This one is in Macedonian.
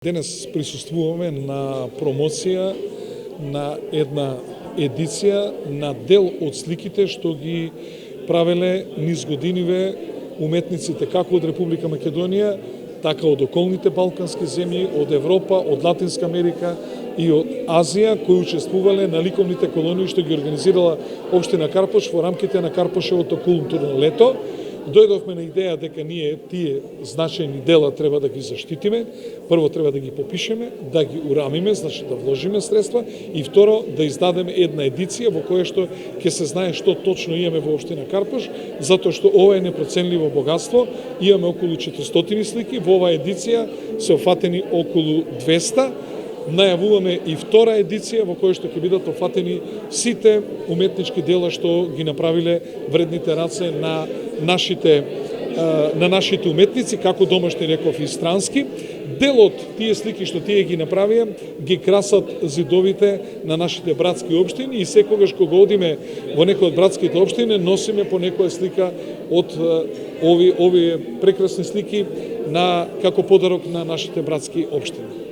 Денес присуствуваме на промоција на една едиција на дел од сликите што ги правеле низ годиниве уметниците како од Република Македонија, така од околните балкански земји, од Европа, од Латинска Америка и од Азија, кои учествувале на ликовните колонии што ги организирала општина Карпош во рамките на Карпошевото културно лето. Дојдовме на идеја дека ние тие значајни дела треба да ги заштитиме. Прво треба да ги попишеме, да ги урамиме, значи да вложиме средства, и второ да издадеме една едиција во која што ќе се знае што точно имаме во општина Карпош, затоа што ова е непроценливо богатство. Имаме околу 400 слики, во оваа едиција се офатени околу 200. Најавуваме и втора едиција во која што ќе бидат офатени сите уметнички дела што ги направиле вредните раце на нашите уметници, како домашни, реков, и странски. Дел од тие слики што тие ги направија ги красат зидовите на нашите братски општини, и секогаш кога одиме во некој од братските општини носиме по некоја слика од овие прекрасни слики како подарок на нашите братски општини.